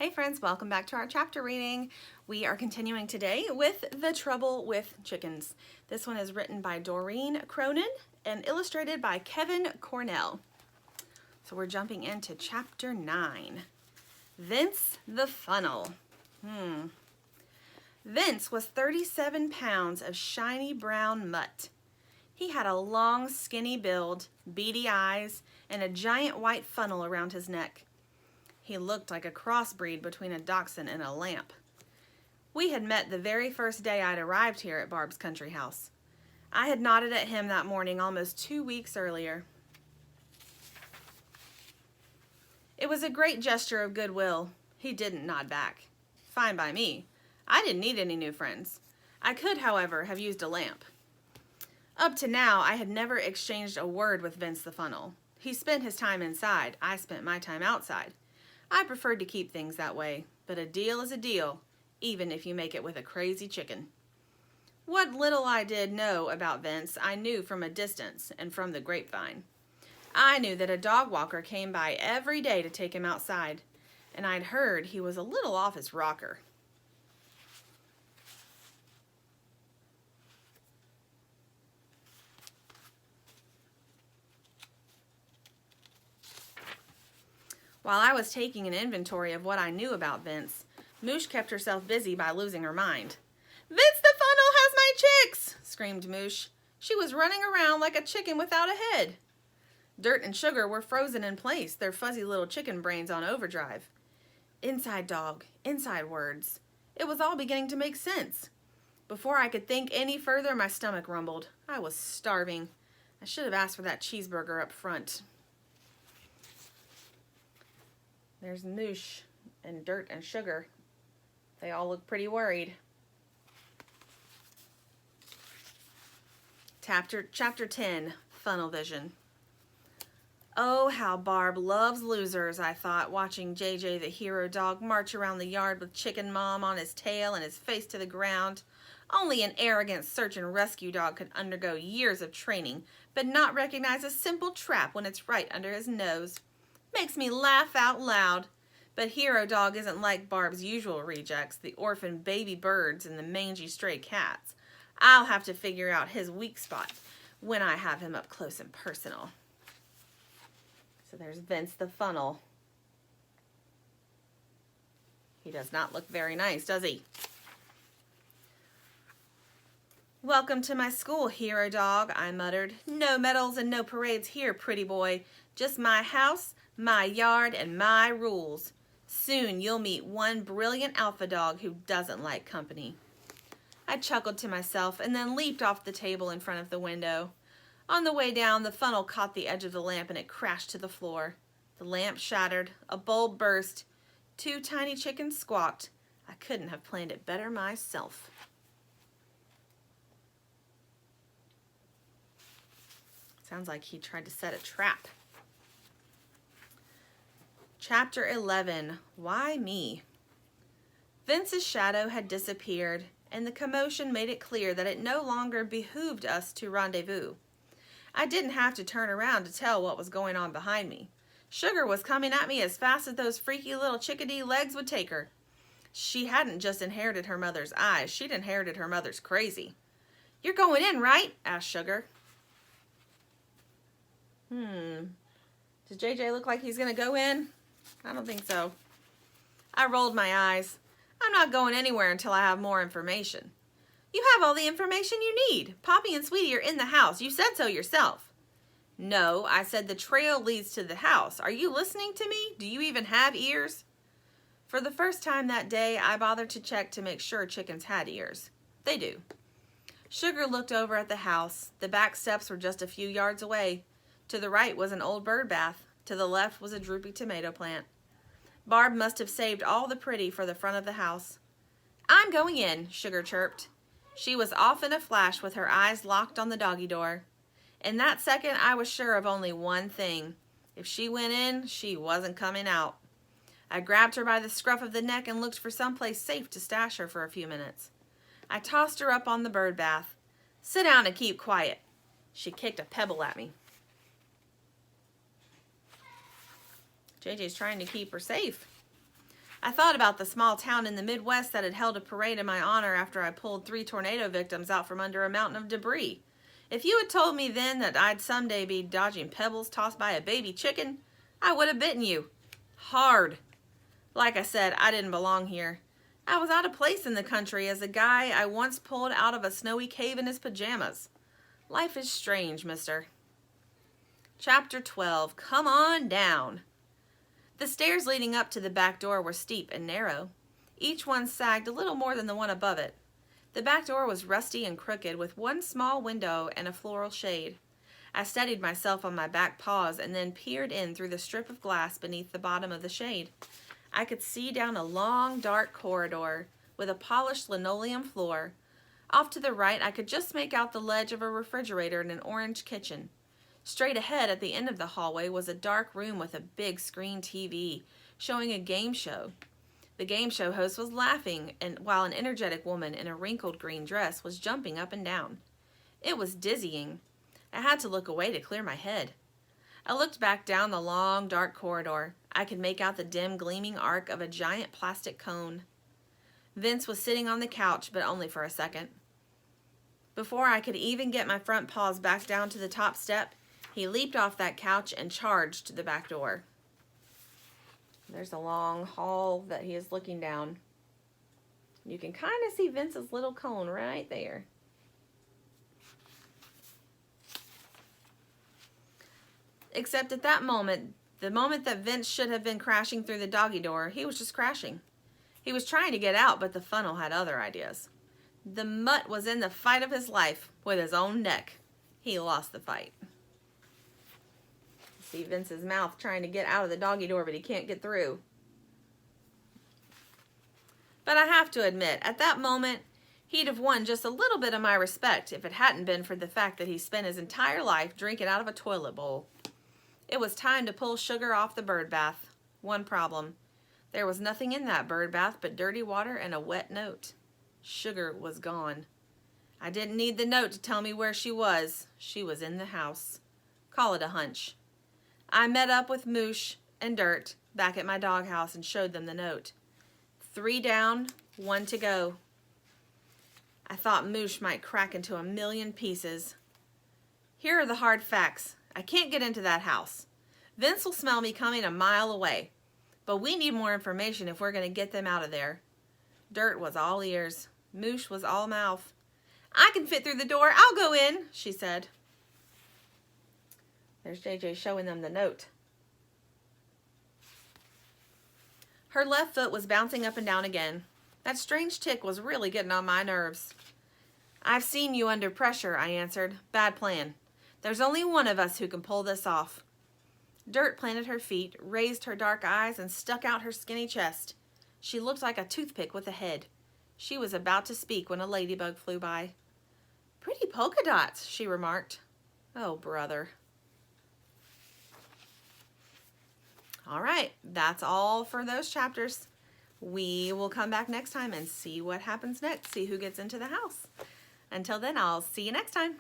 Hey friends, welcome back to our chapter reading. We are continuing today with The Trouble with Chickens. This one is written by Doreen Cronin and illustrated by Kevin Cornell. So we're jumping into chapter 9. Vince the Funnel. Vince was 37 pounds of shiny brown mutt. He had a long, skinny build, beady eyes, and a giant white funnel around his neck. He looked like a crossbreed between a dachshund and a lamp. We had met the very first day I'd arrived here at Barb's country house. I had nodded at him that morning almost 2 weeks earlier. It was a great gesture of goodwill. He didn't nod back. Fine by me. I didn't need any new friends. I could, however, have used a lamp. Up to now, I had never exchanged a word with Vince the Funnel. He spent his time inside. I spent my time outside. I preferred to keep things that way, but a deal is a deal, even if you make it with a crazy chicken. What little I did know about Vince, I knew from a distance and from the grapevine. I knew that a dog walker came by every day to take him outside, and I'd heard he was a little off his rocker. While I was taking an inventory of what I knew about Vince, Moosh kept herself busy by losing her mind. "Vince the Funnel has my chicks!" screamed Moosh. She was running around like a chicken without a head. Dirt and Sugar were frozen in place, their fuzzy little chicken brains on overdrive. Inside dog, inside words. It was all beginning to make sense. Before I could think any further, my stomach rumbled. I was starving. I should have asked for that cheeseburger up front. There's Moosh and Dirt and Sugar. They all look pretty worried. Chapter 10, Funnel Vision. Oh, how Barb loves losers, I thought, watching JJ the hero dog march around the yard with Chicken Mom on his tail and his face to the ground. Only an arrogant search and rescue dog could undergo years of training, but not recognize a simple trap when it's right under his nose. Makes me laugh out loud. But Hero Dog isn't like Barb's usual rejects, the orphan baby birds and the mangy stray cats. I'll have to figure out his weak spot when I have him up close and personal. So there's Vince the Funnel. He does not look very nice, does he? "Welcome to my school, Hero Dog," I muttered. "No medals and no parades here, pretty boy. Just my house, my yard, and my rules. Soon you'll meet one brilliant alpha dog who doesn't like company." I chuckled to myself and then leaped off the table in front of the window. On the way down, the funnel caught the edge of the lamp and it crashed to the floor. The lamp shattered, a bulb burst, 2 tiny chickens squawked. I couldn't have planned it better myself. Sounds like he tried to set a trap. Chapter 11, Why Me? Vince's shadow had disappeared, and the commotion made it clear that it no longer behooved us to rendezvous. I didn't have to turn around to tell what was going on behind me. Sugar was coming at me as fast as those freaky little chickadee legs would take her. She hadn't just inherited her mother's eyes, she'd inherited her mother's crazy. "You're going in, right?" asked Sugar. Does JJ look like he's going to go in? I don't think so. I rolled my eyes. I'm not going anywhere until I have more information. "You have all the information you need. Poppy and Sweetie are in the house. You said so yourself." "No, I said the trail leads to the house. Are you listening to me? Do you even have ears?" For the first time that day, I bothered to check to make sure chickens had ears. They do. Sugar looked over at the house. The back steps were just a few yards away. To the right was an old bird bath. To the left was a droopy tomato plant. Barb must have saved all the pretty for the front of the house. "I'm going in," Sugar chirped. She was off in a flash with her eyes locked on the doggy door. In that second, I was sure of only one thing. If she went in, she wasn't coming out. I grabbed her by the scruff of the neck and looked for someplace safe to stash her for a few minutes. I tossed her up on the bird bath. "Sit down and keep quiet." She kicked a pebble at me. JJ's trying to keep her safe. I thought about the small town in the Midwest that had held a parade in my honor after I pulled 3 tornado victims out from under a mountain of debris. If you had told me then that I'd someday be dodging pebbles tossed by a baby chicken, I would have bitten you. Hard. Like I said, I didn't belong here. I was out of place in the country as a guy I once pulled out of a snowy cave in his pajamas. Life is strange, mister. Chapter 12. Come on down. The stairs leading up to the back door were steep and narrow. Each one sagged a little more than the one above it. The back door was rusty and crooked, with one small window and a floral shade. I steadied myself on my back paws and then peered in through the strip of glass beneath the bottom of the shade. I could see down a long, dark corridor with a polished linoleum floor. Off to the right, I could just make out the ledge of a refrigerator and an orange kitchen. Straight ahead at the end of the hallway was a dark room with a big screen TV showing a game show. The game show host was laughing, while an energetic woman in a wrinkled green dress was jumping up and down. It was dizzying. I had to look away to clear my head. I looked back down the long, dark corridor. I could make out the dim, gleaming arc of a giant plastic cone. Vince was sitting on the couch, but only for a second. Before I could even get my front paws back down to the top step, he leaped off that couch and charged to the back door. There's a long hall that he is looking down. You can kind of see Vince's little cone right there. Except at that moment, the moment that Vince should have been crashing through the doggy door, he was just crashing. He was trying to get out, but the funnel had other ideas. The mutt was in the fight of his life with his own neck. He lost the fight. See Vince's mouth trying to get out of the doggy door, but he can't get through. But I have to admit, at that moment, he'd have won just a little bit of my respect if it hadn't been for the fact that he spent his entire life drinking out of a toilet bowl. It was time to pull Sugar off the bird bath. One problem. There was nothing in that bird bath but dirty water and a wet note. Sugar was gone. I didn't need the note to tell me where she was. She was in the house. Call it a hunch. I met up with Moosh and Dirt back at my doghouse and showed them the note. 3 down, 1 to go. I thought Moosh might crack into a million pieces. Here are the hard facts. I can't get into that house. Vince will smell me coming a mile away. But we need more information if we're going to get them out of there. Dirt was all ears. Moosh was all mouth. I can fit through the door. I'll go in, she said. There's JJ showing them the note. Her left foot was bouncing up and down again. That strange tick was really getting on my nerves. I've seen you under pressure, I answered. Bad plan. There's only one of us who can pull this off. Dirt planted her feet, raised her dark eyes, and stuck out her skinny chest. She looked like a toothpick with a head. She was about to speak when a ladybug flew by. Pretty polka dots, she remarked. Oh, brother. All right, that's all for those chapters. We will come back next time and see what happens next, see who gets into the house. Until then, I'll see you next time.